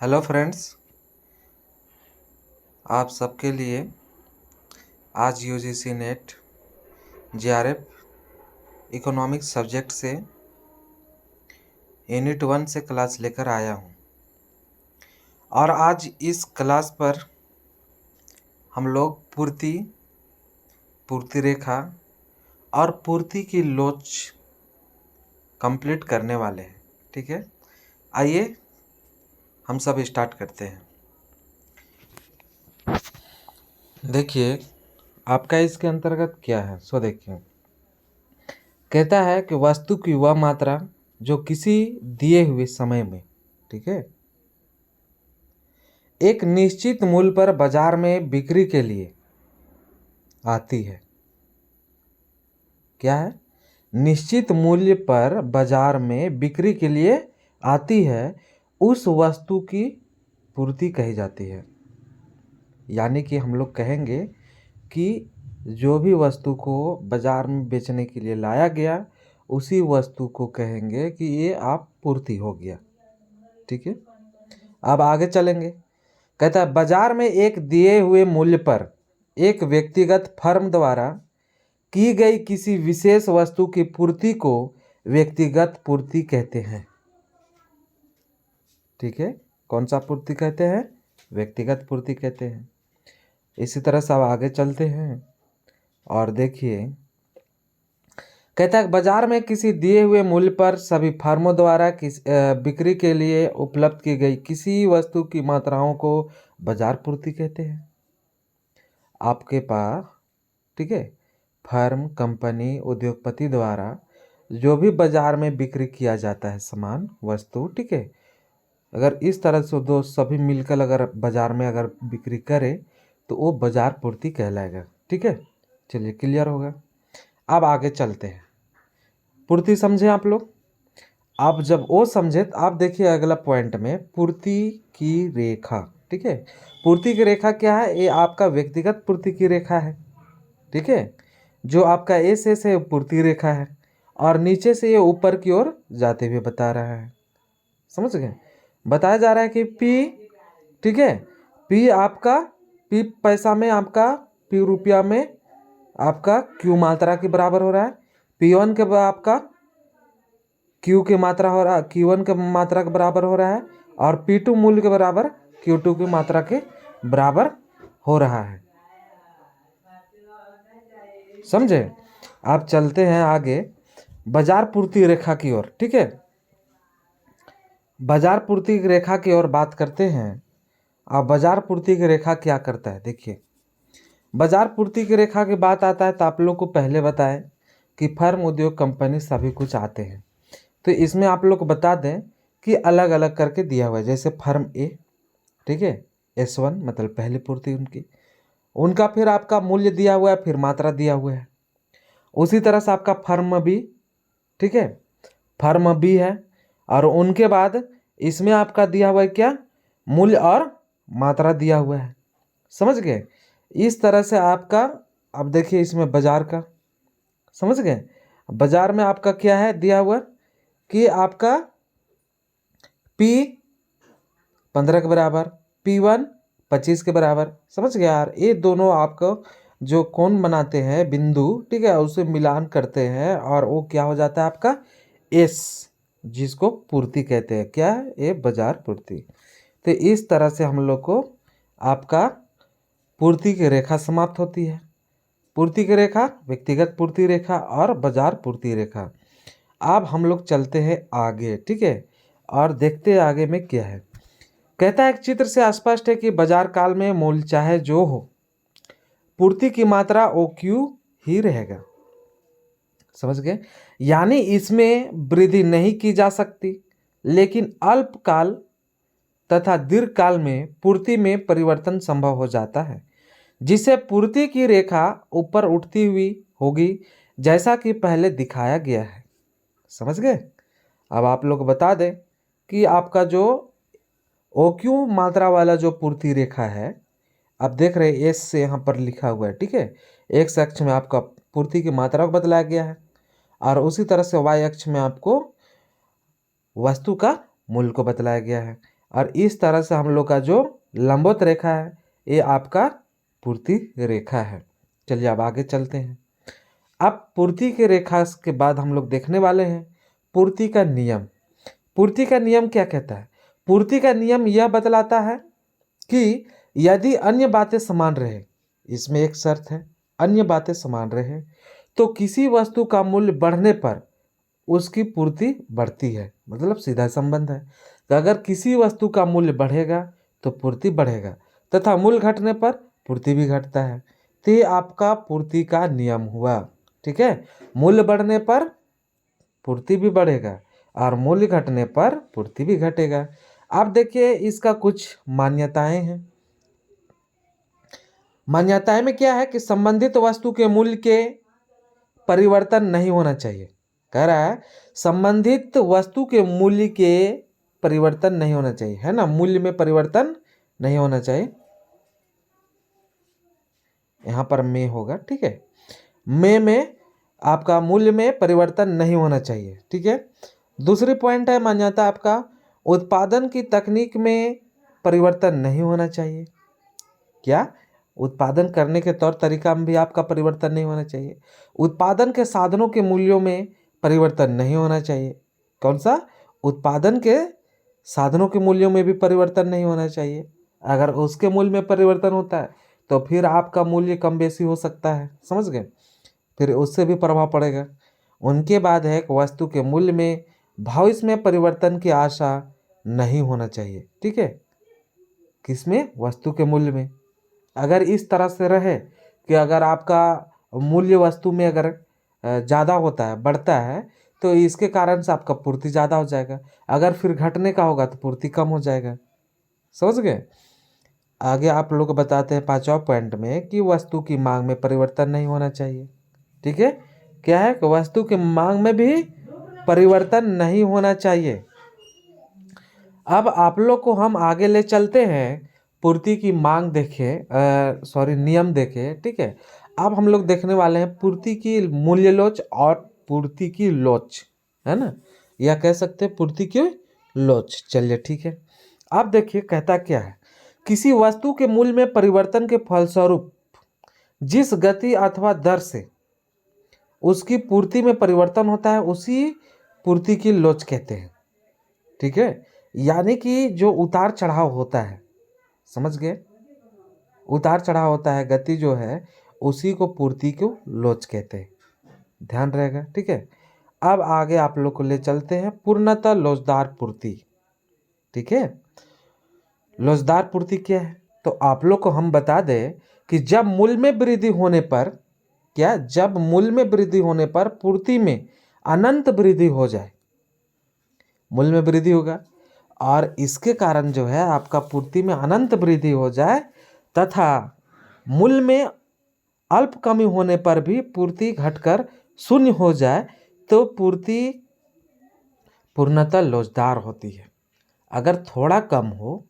Hello friends, आप सबके लिए आज UGC net JRF economics subject से यूनिट 1 से क्लास लेकर आया हूं। और आज इस क्लास पर हम लोग पूर्ति रेखा और पूर्ति की लोच कंप्लीट करने वाले हैं। ठीक है, आइए हम सब स्टार्ट करते हैं। देखिए आपका इसके अंतर्गत क्या है, सो देखिए। कहता है कि वस्तु की वह मात्रा जो किसी दिए हुए समय में, ठीक है, एक निश्चित मूल्य पर बाजार में बिक्री के लिए आती है। क्या है? निश्चित मूल्य पर बाजार में बिक्री के लिए आती है, उस वस्तु की पूर्ति कही जाती है। यानी कि हम लोग कहेंगे कि जो भी वस्तु को बाजार में बेचने के लिए लाया गया, उसी वस्तु को कहेंगे कि ये आप पूर्ति हो गया। ठीक है, अब आगे चलेंगे। कहता है बाजार में एक दिए हुए मूल्य पर एक व्यक्तिगत फर्म द्वारा की गई किसी विशेष वस्तु की पूर्ति को व्यक्तिगत पूर्ति कहते हैं। ठीक है, कौन सा पूर्ति कहते हैं? व्यक्तिगत पूर्ति कहते हैं। इसी तरह से अब आगे चलते हैं और देखिए, कहता है बाजार में किसी दिए हुए मूल्य पर सभी फर्मों द्वारा बिक्री के लिए उपलब्ध की गई किसी वस्तु की मात्राओं को बाजार पूर्ति कहते हैं। आपके पास, ठीक है, फर्म, कंपनी, उद्योगपति द्वारा जो भी बाजार में बिक्री किया जाता है सामान, वस्तु, ठीक है, अगर इस तरह से दो सभी मिलकर अगर बाजार में अगर बिक्री करे तो वो बाजार पूर्ति कहलाएगा। ठीक है, चलिए क्लियर होगा। अब आगे चलते हैं। पूर्ति समझे आप लोग? आप जब वो समझे तो आप देखिए अगला पॉइंट में पूर्ति की रेखा। ठीक है, पूर्ति की रेखा क्या है? ये आपका व्यक्तिगत पूर्ति की रेखा है। ठीक है, जो आपका एस एस है पूर्ति रेखा है और नीचे से ये ऊपर की ओर जाते हुए बता रहा है। समझ गए? बताया जा रहा है कि पी, ठीक है, पी आपका, पी पैसा में आपका, पी रुपया में आपका क्यू मात्रा के बराबर हो रहा है। P1 के आपका Q की मात्रा हो रहा है, Q1 के मात्रा के बराबर हो रहा है और P2 मूल्य के बराबर Q2 की मात्रा के बराबर हो रहा है। समझे? आप चलते हैं आगे बाजार पूर्ति रेखा की ओर। ठीक है, बाजार पूर्ति रेखा की ओर बात करते हैं। अब बाजार पूर्ति की रेखा क्या करता है? देखिए, बाजार पूर्ति की रेखा की बात आता है तो आप लोग को पहले बताएं कि फर्म, उद्योग, कंपनी सभी कुछ आते हैं। तो इसमें आप लोग को बता दें कि अलग अलग करके दिया हुआ है। जैसे फर्म ए, ठीक है, S1 मतलब पहली पूर्ति उनका फिर आपका मूल्य दिया हुआ है, फिर मात्रा दिया हुआ है। उसी तरह से आपका फर्म बी, ठीक है, फर्म बी है और उनके बाद इसमें आपका दिया हुआ है क्या? मूल्य और मात्रा दिया हुआ है। समझ गए? इस तरह से आपका, अब देखिए इसमें बाजार का, समझ गए? बाजार में आपका क्या है दिया हुआ कि आपका P 15 के बराबर, P1 25 के बराबर। समझ गया यार? ये दोनों आपको जो कौन बनाते हैं बिंदु, ठीक है, उसे मिलान करते हैं और वो क्या हो जाता है आपका S, जिसको पूर्ति कहते हैं। क्या है ये? बाजार पूर्ति। तो इस तरह से हम लोग को आपका पूर्ति की रेखा समाप्त होती है। पूर्ति की रेखा, व्यक्तिगत पूर्ति रेखा और बाजार पूर्ति रेखा। अब हम लोग चलते हैं आगे, ठीक है, और देखते हैं आगे में क्या है। कहता है एक चित्र से स्पष्ट है कि बाजार काल में मूल्य चाहे जो हो, पूर्ति की मात्रा OQ ही रहेगा। समझ गए? यानी इसमें वृद्धि नहीं की जा सकती, लेकिन अल्पकाल तथा दीर्घकाल में पूर्ति में परिवर्तन संभव हो जाता है, जिसे पूर्ति की रेखा ऊपर उठती हुई होगी, जैसा कि पहले दिखाया गया है। समझ गए? अब आप लोग बता दें कि आपका जो OQ मात्रा वाला जो पूर्ति रेखा है, आप देख रहे हैं S से यहाँ पर लिखा हुआ है, ठीक है, X अक्ष में आपका पूर्ति की मात्रा को बतलाया गया है और उसी तरह से Y अक्ष में आपको वस्तु का मूल्य को बतलाया गया है। और इस तरह से हम लोग का जो लंबवत रेखा है ये आपका पूर्ति रेखा है। चलिए अब आगे चलते हैं। अब पूर्ति की रेखा के बाद हम लोग देखने वाले हैं पूर्ति का नियम। पूर्ति का नियम क्या कहता है? पूर्ति का नियम यह बतलाता है कि यदि अन्य बातें समान रहे, इसमें एक शर्त है, अन्य बातें समान रहे तो किसी वस्तु का मूल्य बढ़ने पर उसकी पूर्ति बढ़ती है। मतलब सीधा संबंध है कि अगर किसी वस्तु का मूल्य बढ़ेगा तो पूर्ति बढ़ेगा तथा मूल्य घटने पर पूर्ति भी घटता है। तो ये आपका पूर्ति का नियम हुआ। ठीक है, मूल्य बढ़ने पर पूर्ति भी बढ़ेगा और मूल्य घटने पर पूर्ति भी घटेगा। अब देखिए इसका कुछ मान्यताएं हैं। मान्यताएं में क्या है कि संबंधित वस्तु के मूल्य के परिवर्तन नहीं होना चाहिए। कह रहा है संबंधित वस्तु के मूल्य के परिवर्तन नहीं होना चाहिए, है ना, मूल्य में परिवर्तन नहीं होना चाहिए। यहां पर में होगा, ठीक है, में आपका मूल्य में परिवर्तन नहीं होना चाहिए। ठीक है, दूसरी पॉइंट है मान्यता आपका उत्पादन की तकनीक में परिवर्तन नहीं होना चाहिए। क्या? उत्पादन करने के तौर तरीका में भी आपका परिवर्तन नहीं होना चाहिए। उत्पादन के साधनों के मूल्यों में परिवर्तन नहीं होना चाहिए। कौन सा? उत्पादन के साधनों के मूल्यों में भी परिवर्तन नहीं होना चाहिए। अगर उसके मूल्य में परिवर्तन होता है तो फिर आपका मूल्य कम बेसी हो सकता है, समझ गए, फिर उससे भी प्रभाव पड़ेगा। उनके बाद है कि वस्तु के मूल्य में भविष्य में परिवर्तन की आशा नहीं होना चाहिए। ठीक है, किसमें? वस्तु के मूल्य में। अगर इस तरह से रहे कि अगर आपका मूल्य वस्तु में अगर ज़्यादा होता है, बढ़ता है, तो इसके कारण से आपका पूर्ति ज़्यादा हो जाएगा। अगर फिर घटने का होगा तो पूर्ति कम हो जाएगा। समझ गए? आगे आप लोग बताते हैं 5वां पॉइंट में कि वस्तु की मांग में परिवर्तन नहीं होना चाहिए। ठीक है, क्या है कि वस्तु की मांग में भी परिवर्तन नहीं होना चाहिए। अब आप लोग को हम आगे ले चलते हैं, पूर्ति की मांग देखें, नियम देखें। ठीक है, अब हम लोग देखने वाले हैं पूर्ति की मूल्य लोच और पूर्ति की लोच, है ना, या कह सकते हैं पूर्ति की लोच। चलिए ठीक है, अब देखिए कहता क्या है, किसी वस्तु के मूल्य में परिवर्तन के फलस्वरूप जिस गति अथवा दर से उसकी पूर्ति में परिवर्तन होता है उसी पूर्ति की लोच कहते हैं। ठीक है, यानी कि जो उतार चढ़ाव होता है, समझ गए, उतार चढ़ाव होता है, गति जो है उसी को पूर्ति को लोच कहते हैं, ध्यान रहेगा। ठीक है, अब आगे आप लोग को ले चलते हैं पूर्णतः लोचदार पूर्ति। ठीक है, लोचदार पूर्ति क्या है? तो आप लोग को हम बता दें कि जब मूल्य में वृद्धि होने पर, क्या, जब मूल्य में वृद्धि होने पर पूर्ति में अनंत वृद्धि हो जाए, मूल्य में वृद्धि होगा और इसके कारण जो है आपका पूर्ति में अनंत वृद्धि हो जाए तथा मूल्य में अल्प कमी होने पर भी पूर्ति घटकर शून्य हो जाए तो पूर्ति पूर्णतः लोचदार होती है। अगर थोड़ा कम हो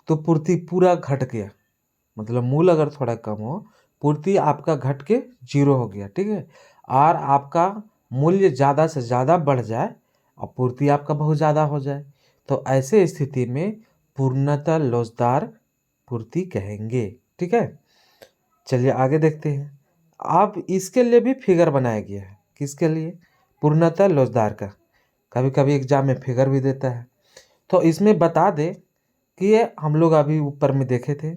तो पूर्ति पूरा घट गया, मतलब मूल्य अगर थोड़ा कम हो पूर्ति आपका घट के 0 हो गया। ठीक है, और आपका मूल्य ज़्यादा से ज़्यादा बढ़ जाए और पूर्ति आपका बहुत ज़्यादा हो जाए तो ऐसे स्थिति में पूर्णतः लोचदार पूर्ति कहेंगे। ठीक है, चलिए आगे देखते हैं। अब इसके लिए भी फिगर बनाया गया है, किसके लिए? पूर्णतः लोचदार का। कभी कभी एग्जाम में फिगर भी देता है, तो इसमें बता दे कि ये हम लोग अभी ऊपर में देखे थे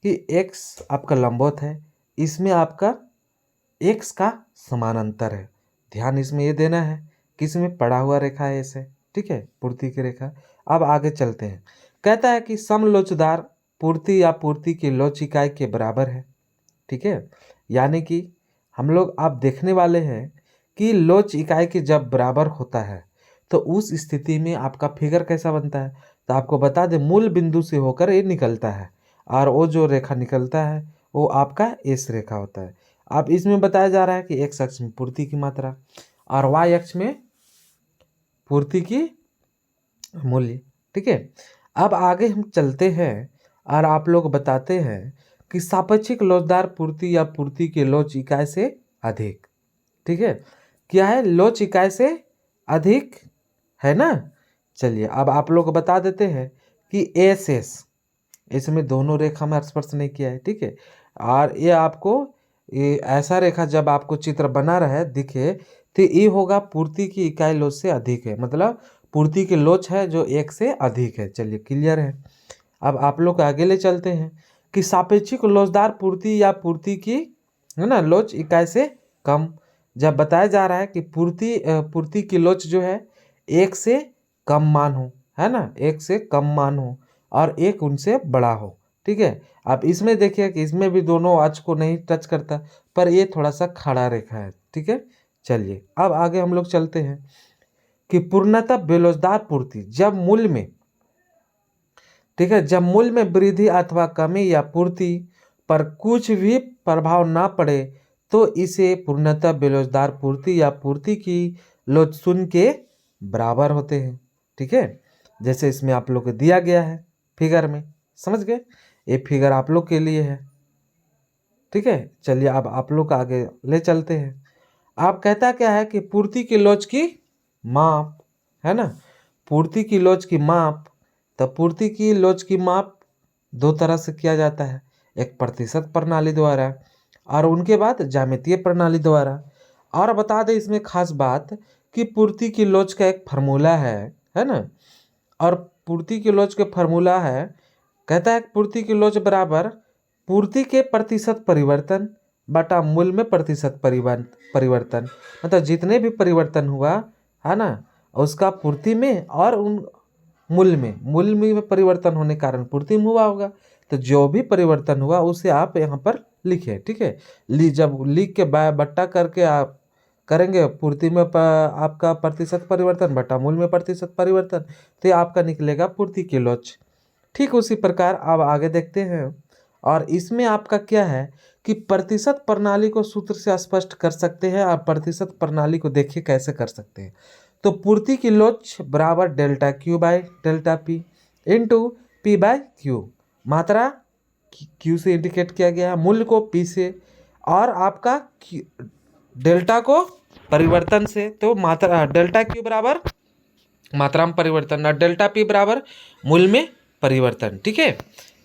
कि x आपका लंबवत है, इसमें आपका x का समानांतर है। ध्यान इसमें ये देना है कि इसमें पड़ा हुआ रेखा है ऐसे। ठीक है, पूर्ति की रेखा। अब आगे चलते हैं, कहता है कि समलोचदार पूर्ति या पूर्ति की लोच इकाई के बराबर है। ठीक है, यानी कि हम लोग अब देखने वाले हैं कि लोच इकाई के जब बराबर होता है तो उस स्थिति में आपका फिगर कैसा बनता है। तो आपको बता दें मूल बिंदु से होकर ये निकलता है और वो जो रेखा निकलता है वो आपका एस रेखा होता है। अब इसमें बताया जा रहा है कि x अक्ष में पूर्ति की मात्रा और y अक्ष में पूर्ति की मूल्य। ठीक है, अब आगे हम चलते हैं और आप लोग बताते हैं कि सापेक्षिक लोचदार पूर्ति या पूर्ति की लोच इकाई से अधिक। ठीक है, क्या है? लोच इकाई से अधिक, है ना। चलिए अब आप लोग को बता देते हैं कि एस एस, इसमें दोनों रेखा में स्पर्श नहीं किया है, ठीक है। और ये आपको ये ऐसा रेखा जब आपको चित्र बना रहे दिखे तो ये होगा पूर्ति की इकाई लोच से अधिक है, मतलब पूर्ति की लोच है जो 1 से अधिक है। चलिए क्लियर है। अब आप लोग आगे ले चलते हैं कि सापेक्षिक लोचदार पूर्ति या पूर्ति की, है ना, लोच इकाई से कम, जब बताया जा रहा है कि पूर्ति की लोच जो है 1 से कम मान हो, है ना, 1 से कम मान हो और 1 उनसे बड़ा हो, ठीक है। अब इसमें देखिए कि इसमें भी दोनों अक्ष को नहीं टच करता, पर ये थोड़ा सा खड़ा रेखा है, ठीक है। चलिए अब आगे हम लोग चलते हैं कि पूर्णतः बेलोचदार पूर्ति जब मूल्य में, ठीक है, जब मूल्य में वृद्धि अथवा कमी या पूर्ति पर कुछ भी प्रभाव ना पड़े तो इसे पूर्णतः बेलोचदार पूर्ति या पूर्ति की लोच शून्य के बराबर होते हैं, ठीक है। जैसे इसमें आप लोग को दिया गया है फिगर में, समझ गए, ये फिगर आप लोग के लिए है, ठीक है। चलिए अब आप लोग आगे ले चलते हैं। आप कहता क्या है कि पूर्ति की लोच की माप, है ना, पूर्ति की लोच की माप, तो पूर्ति की लोच की माप दो तरह से किया जाता है, एक प्रतिशत प्रणाली द्वारा और उनके बाद ज्यामितीय प्रणाली द्वारा। और बता दें इसमें खास बात कि पूर्ति की लोच का एक फार्मूला है ना, और पूर्ति की लोच के फार्मूला है, कहता है पूर्ति की लोच बराबर पूर्ति के प्रतिशत परिवर्तन बटा मूल्य में प्रतिशत परिवर्तन, मतलब जितने भी परिवर्तन हुआ, है ना, उसका पूर्ति में और उन मूल्य में परिवर्तन होने के कारण पूर्ति में हुआ होगा, तो जो भी परिवर्तन हुआ उसे आप यहाँ पर लिखे, ठीक है। जब लिख के बट्टा करके आप करेंगे पूर्ति में आपका प्रतिशत परिवर्तन बटा मूल्य में प्रतिशत परिवर्तन, तो ये आपका निकलेगा पूर्ति की लोच। ठीक उसी प्रकार अब आगे देखते हैं, और इसमें आपका क्या है कि प्रतिशत प्रणाली को सूत्र से स्पष्ट कर सकते हैं। आप प्रतिशत प्रणाली को देखिए कैसे कर सकते हैं, तो पूर्ति की लोच बराबर delta Q by delta P into P by Q, मात्रा क्यू से इंडिकेट किया गया है, मूल्य को पी से, और आपका डेल्टा को परिवर्तन से, तो मात्रा डेल्टा क्यू बराबर मात्रा में परिवर्तन और डेल्टा पी बराबर मूल्य में परिवर्तन, ठीक है।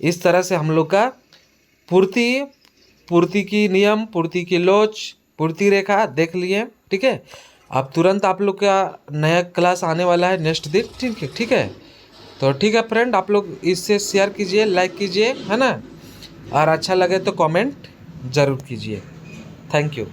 इस तरह से हम लोग का पूर्ति की नियम, पूर्ति की लोच, पूर्ति रेखा देख लिए, ठीक है। अब तुरंत आप लोग का नया क्लास आने वाला है नेक्स्ट दिन, ठीक है। तो ठीक है फ्रेंड, आप लोग इससे शेयर कीजिए, लाइक कीजिए, है ना, और अच्छा लगे तो कमेंट ज़रूर कीजिए। Thank you.